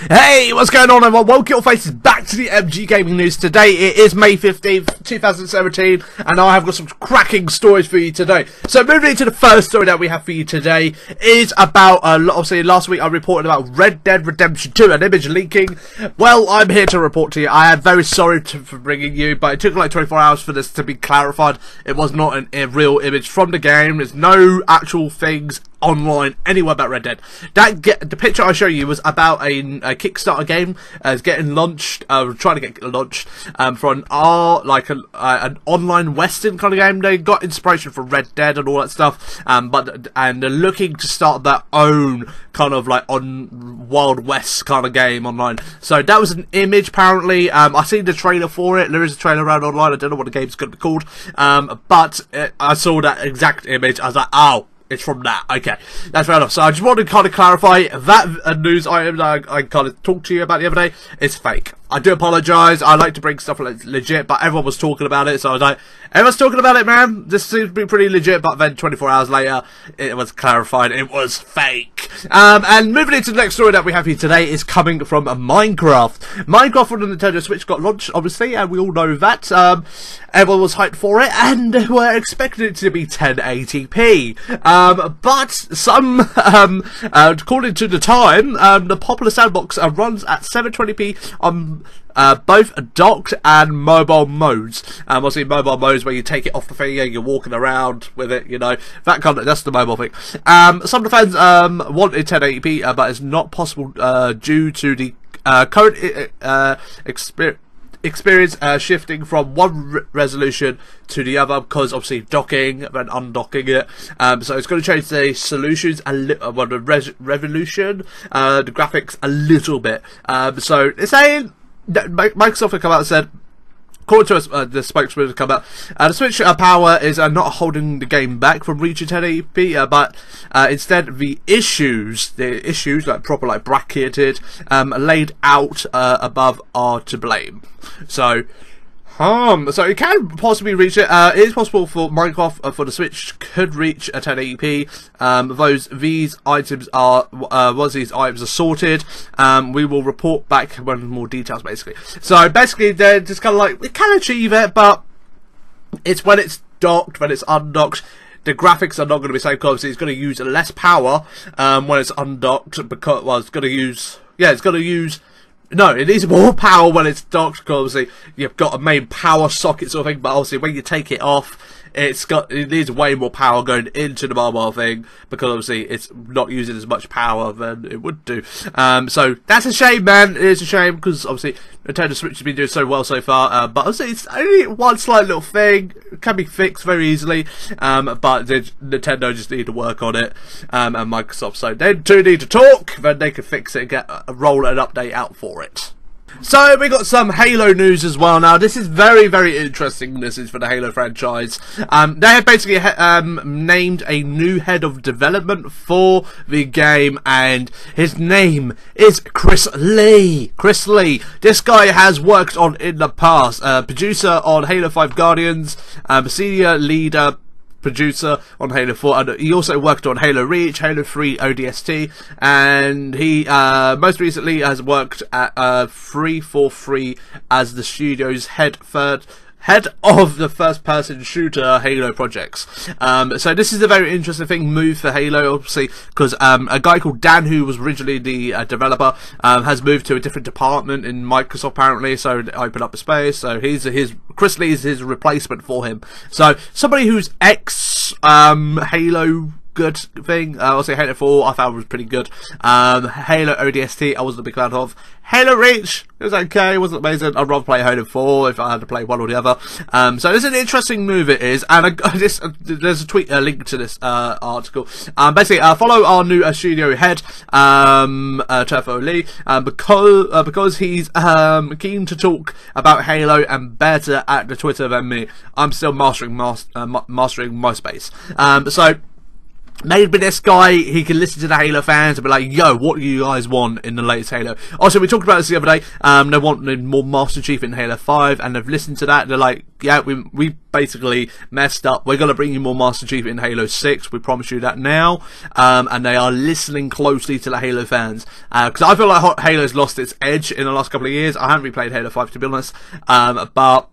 Hey, what's going on everyone? Welcome your faces back to the MG Gaming News. Today it is May 15th, 2017, and I have got some cracking stories for you today. So moving into the first story that we have for you today is about, obviously last week I reported about Red Dead Redemption 2, an image leaking. Well, I'm here to report to you. I am very sorry for bringing you, but it took like 24 hours for this to be clarified. It was not a real image from the game. There's no actual things online anywhere about Red Dead. The picture I show you was about a Kickstarter game is getting launched, trying to get launched for an online Western kind of game. They got inspiration from Red Dead and all that stuff, and they're looking to start their own kind of like on Wild West kind of game online. So that was an image apparently. I seen the trailer for it. There is a trailer around online. I don't know what the game's going to be called, but I saw that exact image. I was like, oh, it's from that. Okay, that's fair enough. So I just wanted to kind of clarify that news item that I kind of talked to you about the other day is fake. I do apologise. I like to bring stuff legit, but everyone was talking about it, so I was like, everyone's talking about it, man. This seems to be pretty legit, but then 24 hours later, it was clarified it was fake. And moving into the next story that we have here today is coming from Minecraft. Minecraft on the Nintendo Switch got launched, obviously, and we all know that. Everyone was hyped for it, and were expecting it to be 1080p. But some, according to the time, the popular sandbox runs at 720p on both docked and mobile modes. Obviously mobile modes where you take it off the thing and you're walking around with it, you know, that kind of, that's the mobile thing. Some of the fans wanted 1080p, but it's not possible due to the current experience shifting from one resolution to the other, because obviously docking and undocking it. So it's going to change the solutions a little, well, the revolution, the graphics a little bit. So it's saying that Microsoft have come out and said, according to the spokesman to come out, the Switch power is not holding the game back from reaching 1080p, but instead the issues like proper like bracketed, laid out above are to blame. So it can possibly reach it. It is possible for Minecraft for the Switch could reach a 1080p. These items are once these items are sorted, we will report back when more details. Basically, so basically they're just kind of like, we can achieve it, but it's when it's docked, when it's undocked. The graphics are not going to be the same, because it's going to use less power when it's undocked, because well, it's going to use no, it needs more power when it's docked, because obviously you've got a main power socket sort of thing, but obviously when you take it off, it needs way more power going into the mobile thing, because obviously it's not using as much power than it would do. So that's a shame, man. It is a shame, because obviously Nintendo Switch has been doing so well so far, but obviously it's only one slight little thing. It can be fixed very easily, but Nintendo just need to work on it, and Microsoft, so they do need to talk, then they can fix it and get roll an update out for it. So we got some Halo news as well. Now this is very, very interesting. This is for the Halo franchise. They have basically named a new head of development for the game, and his name is Chris Lee. Chris Lee. This guy has worked on in the past, producer on Halo 5 Guardians, senior leader producer on Halo 4, and he also worked on Halo Reach, Halo 3 ODST, and he most recently has worked at 343 as the studio's head of the first-person shooter Halo projects. So this is a very interesting move for Halo, obviously, because a guy called Dan, who was originally the developer, has moved to a different department in Microsoft apparently, so they opened up a space. So Chris Lee is his replacement for him. So somebody who's Halo good thing. I'll say Halo 4 I found was pretty good. Halo ODST I wasn't a big fan of. Halo Reach, it was okay, it wasn't amazing. I'd rather play Halo 4 if I had to play one or the other. So it's an interesting move, it is, and there's a link to this article. Basically, follow our new studio head, Turfo Lee, because he's keen to talk about Halo and better at the Twitter than me. I'm still mastering MySpace. So maybe this guy, he can listen to the Halo fans and be like, yo, what do you guys want in the latest Halo? Also, we talked about this the other day, they wanted more Master Chief in Halo 5, and they've listened to that, they're like, yeah, we basically messed up, we're going to bring you more Master Chief in Halo 6, we promise you that now, and they are listening closely to the Halo fans, because I feel like Halo's lost its edge in the last couple of years. I haven't replayed Halo 5 to be honest, but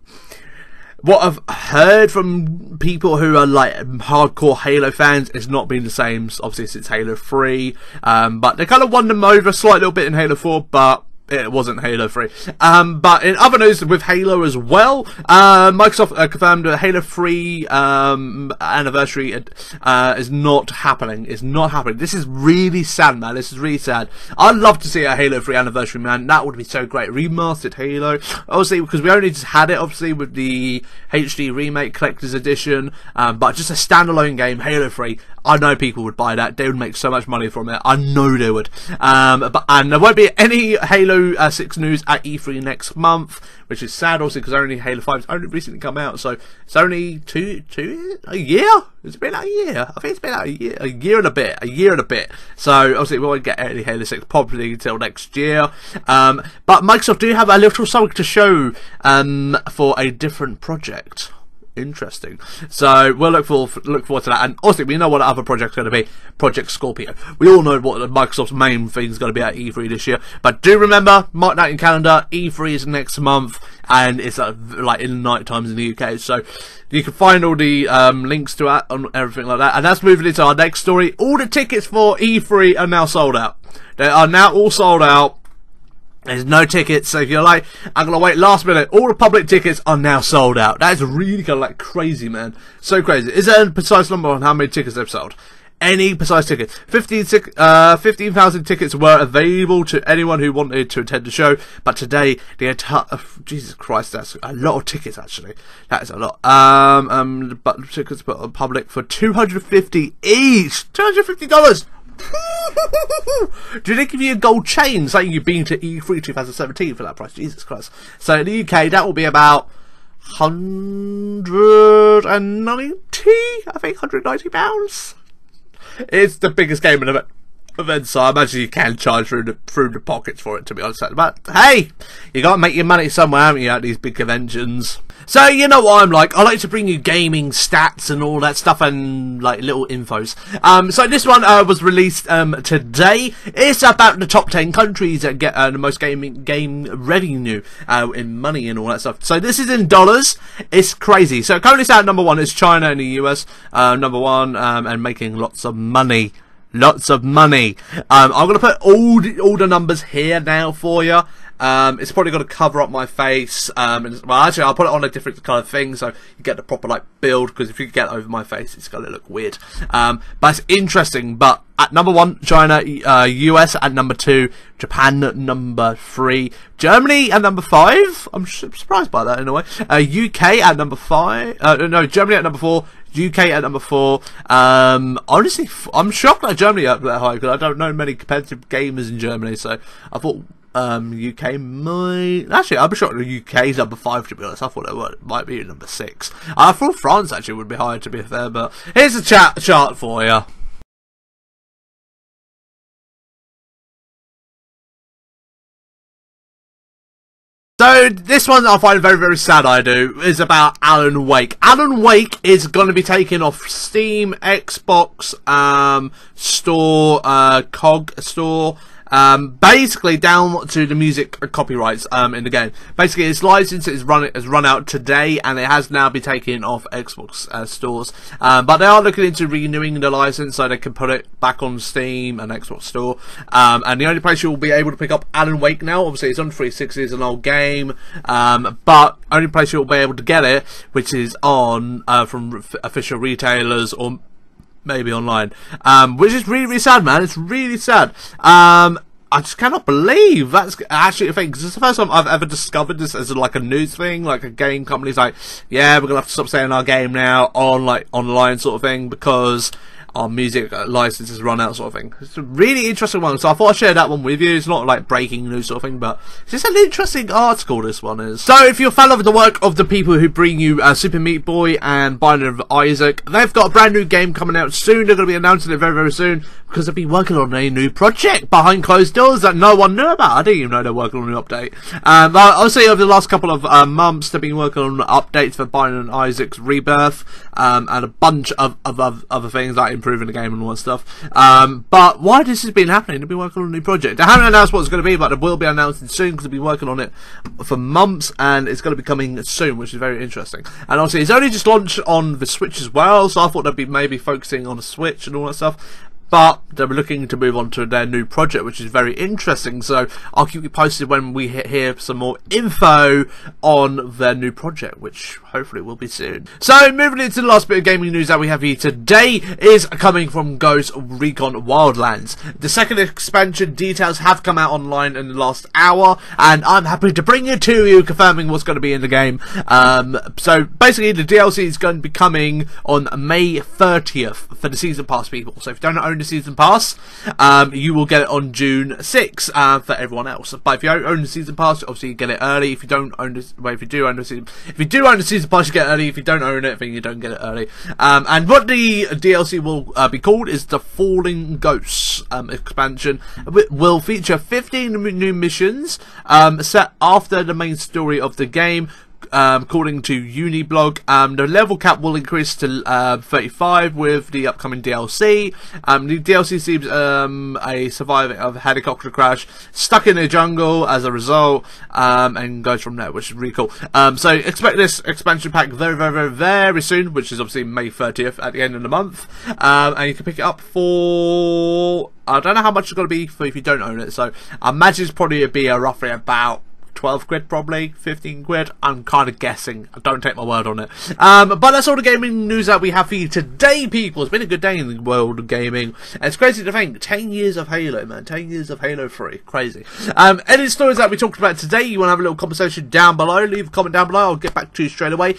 what I've heard from people who are like hardcore Halo fans has not been the same, obviously, since Halo 3. But they kind of won them over a slight little bit in Halo 4, but it wasn't Halo 3. But in other news with Halo as well, Microsoft confirmed that Halo 3 anniversary is not happening. It's not happening. This is really sad, man. This is really sad. I'd love to see a Halo 3 anniversary, man. That would be so great. Remastered Halo. Obviously, because we only just had it, obviously, with the HD Remake Collector's Edition. But just a standalone game, Halo 3. I know people would buy that. They would make so much money from it. I know they would. And there won't be any Halo 6 news at E3 next month, which is sad also because only Halo 5 has only recently come out, so it's only a year? It's been out a year. I think it's been out a year and a bit. So obviously we won't get any Halo 6 probably until next year. But Microsoft do have a little something to show for a different project. Interesting. So we'll look forward to that, and also we know what the other project's going to be. Project Scorpio. We all know what Microsoft's main thing is going to be at E3 this year, but do remember, mark that in your calendar. E3 is next month, and it's like in the night times in the UK, so you can find all the links to that and everything like that. And that's moving into our next story. All the tickets for E3 are now sold out. They are now all sold out. There's no tickets, so if you're like, I'm gonna wait last minute, all the public tickets are now sold out. That is really kind of like crazy, man. So crazy. Is there a precise number on how many tickets they've sold? Any precise tickets? 15,000 tickets were available to anyone who wanted to attend the show, but today the entire Jesus Christ, that's a lot of tickets actually. That is a lot. But tickets put on public for $250 each. $250. Do they give you a gold chain saying you've been to E3 2017 for that price? Jesus Christ. So in the UK that will be about £190, I think, £190. It's the biggest game in event, so I imagine you can charge through the pockets for it, to be honest. But hey, you gotta make your money somewhere, haven't you, at these big conventions? So you know what I'm like. I like to bring you gaming stats and all that stuff and like little infos. So this one was released today. It's about the top 10 countries that get the most game revenue in money and all that stuff. So this is in dollars. It's crazy. So currently it's at number 1 is China and the US. Number 1 and making lots of money. Lots of money. I'm going to put all the numbers here now for you. It's probably going to cover up my face. Well, actually, I'll put it on a different kind of thing so you get the proper like build. Because if you get over my face, it's going to look weird. But it's interesting. But at number 1, China, US at number 2, Japan at number 3, Germany at number 5. I'm surprised by that in a way. UK at number 5. No, Germany at number 4. UK at number 4. Honestly, I'm shocked that Germany up that high because I don't know many competitive gamers in Germany. So I thought UK might. Actually, I'm shocked the UK is number 5. To be honest, I thought it might be number 6. I thought France actually would be higher, to be fair. But here's a chart for you. So this one I find very, very sad, I do, is about Alan Wake. Alan Wake is going to be taken off Steam, Xbox store, COG store, basically down to the music copyrights in the game. Basically its license has run out today, and it has now been taken off Xbox stores. But they are looking into renewing the license so they can put it back on Steam and Xbox store. And the only place you'll be able to pick up Alan Wake now, obviously it's on 360, it's an old game, but only place you'll be able to get it, which is on from official retailers or maybe online, which is really, really sad, man. It's really sad. I just cannot believe that's actually a thing, because it's the first time I've ever discovered this as like a news thing, like a game company's like, yeah, we're gonna have to stop selling our game now on like online sort of thing, because our music licenses run out, sort of thing. It's a really interesting one, so I thought I'd share that one with you. It's not like breaking news sort of thing, but it's just an interesting article, this one is. So if you're a fan of the work of the people who bring you Super Meat Boy and Binding of Isaac, they've got a brand new game coming out soon. They're going to be announcing it very, very soon, because they've been working on a new project behind closed doors that no one knew about. I didn't even know they're working on a new update. But obviously over the last couple of months, they've been working on updates for Binding of Isaac's Rebirth, and a bunch of other things like improving the game and all that stuff. But why this has been happening? They've been working on a new project. They haven't announced what it's going to be, but they will be announcing soon, because they've been working on it for months, and it's going to be coming soon, which is very interesting. And obviously it's only just launched on the Switch as well, so I thought they'd be maybe focusing on the Switch and all that stuff. But they're looking to move on to their new project, which is very interesting. So I'll keep you posted when we hear some more info on their new project, which hopefully will be soon. So moving into the last bit of gaming news that we have here today is coming from Ghost Recon Wildlands. The second expansion details have come out online in the last hour, and I'm happy to bring it to you, confirming what's going to be in the game. So basically the DLC is going to be coming on May 30th for the Season Pass people. So if you don't own the Season Pass, you will get it on June 6th for everyone else. But if you own the Season Pass, obviously you get it early. If you don't own this, well, if you do own the Season Pass, you get it early. If you don't own it, then you don't get it early. And what the DLC will be called is the Falling Ghosts expansion. It will feature 15 new missions set after the main story of the game. According to Uniblog, the level cap will increase to 35 with the upcoming DLC. The DLC seems a survivor of a helicopter crash, stuck in a jungle as a result, and goes from there, which is really cool. So expect this expansion pack very, very, very, very soon, which is obviously May 30th at the end of the month. And you can pick it up for, I don't know how much it's going to be for if you don't own it. So I imagine it's probably be roughly about 12 quid, probably 15 quid. I'm kind of guessing. Don't take my word on it. But that's all the gaming news that we have for you today, people. It's been a good day in the world of gaming. And it's crazy to think, 10 years of Halo, man. 10 years of Halo 3. Crazy. Any stories that we talked about today, you want to have a little conversation down below, leave a comment down below. I'll get back to you straight away.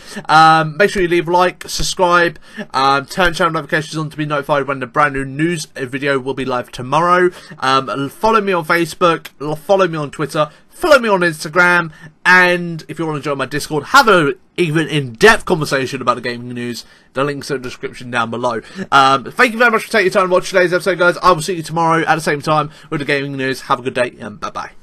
Make sure you leave a like, subscribe, turn channel notifications on to be notified when the brand new news video will be live tomorrow. Follow me on Facebook, follow me on Twitter, follow me on Instagram, and if you want to join my Discord, have an even in-depth conversation about the gaming news. The links are in the description down below. Thank you very much for taking your time to watch today's episode, guys. I will see you tomorrow at the same time with the gaming news. Have a good day, and bye-bye.